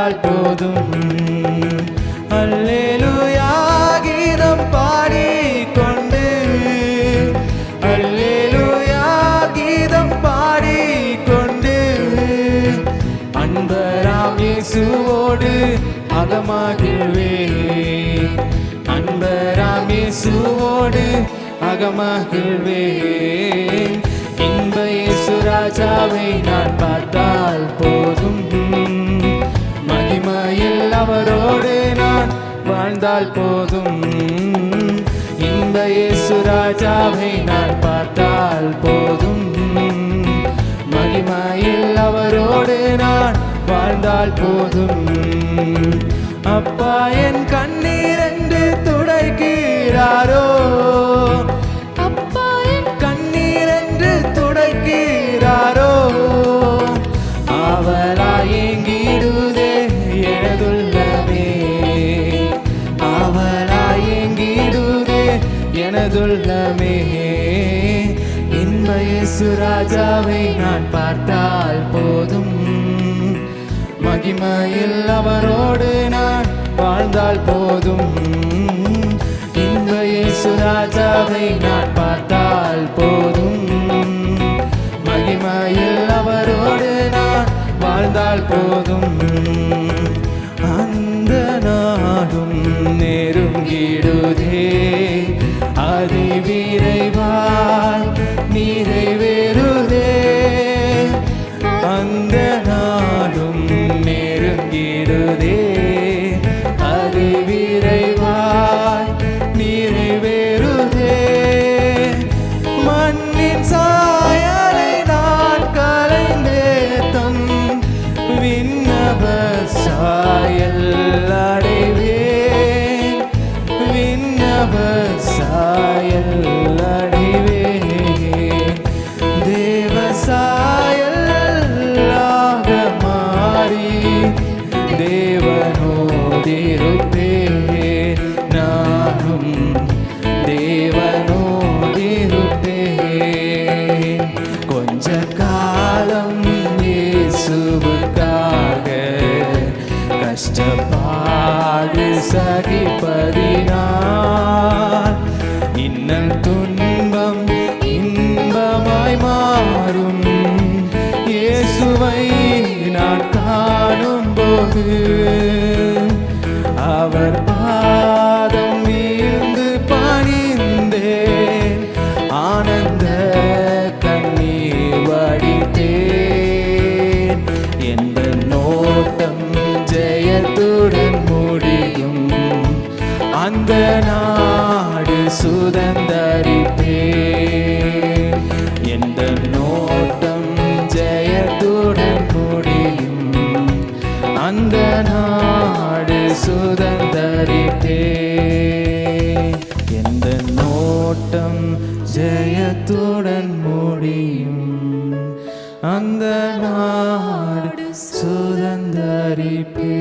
வாழ்ந்தால் போதும். அல்லேலூயா கீதம் பாடிக்கொண்டு, அல்லேலூயா கீதம் பாடிக்கொண்டு, அன்பராம் இயேசுவோடு அகமகிழ்வேன், அன்பராம் இயேசுவோடு அகமகிழ்வேன். இன்ப இயேசு ராஜாவை நான் பார்த்தால் போதும், மகிமையில் அவரோடு நான் வாழ்ந்தால் போதும். இன்ப இயேசு ராஜாவை நான் பார்த்தால் போதும், மகிமையில் அவரோடு நான் வாழ்ந்தால் போதும். அப்பா என் கண்ணீர் என்று துடைக்கிறாரோ, அப்பா என் கண்ணீர் என்று துடைக்கிறாரோ, அவளாய் ஏங்கிடுதே எனதுள்ளமே, அவளாய் ஏங்கிடுதே எனதுள்ளமே. இன்ப இயேசு ராஜாவை நான் பார்த்தால் போதும், மகிமையில் அவரோடு நான் வாழ்ந்தால் போதும். இன்ப இயேசு ராஜாவை நான் பார்த்தால் போதும், மகிமையில் அவரோடு நான் வாழ்ந்தால் போதும். அந்த நாடும் நெருங்கிடுதே, அதிவிரைவாய் நிறைவேறுதே. அந்த நாடும் நெருங்கிடுதே, அதிவிரைவாய் நிறைவேறுதே. மண்ணின் சாயலை நான் கலைந்தேத்தம், விண்ணவ சாயல் அடைவேன், விண்ணவ சாயல் அடைவேன். தேவ சாயலாக மாறி தேவனோடிருப்பேன், நானும் தேவனோடிருப்பேன். கொஞ்ச காலம் இயேசுவுக்காக கஷ்டப்பாடு சகிப்பதினால், இன்னல் துன்பம் இன்பமாய் மாறும். இயேசுவை நான் காணும் போது அவர் பாதம் வீழ்ந்து பணிந்தேன், ஆனந்த கண்ணீர் வடித்தேன். எந்த நோட்டம் ஜெயத்துடன் முடியும், அந்த நாடு சுதந்தரிப்பேன். எந்த நோட்டம் ஜெயத்துடன் முடியும், அந்த நாடு சுதந்தரிப்பேன். எந்த நோட்டம் ஜெயத்துடன் முடியும், அந்த நாடு சுதந்தரிப்பேன்.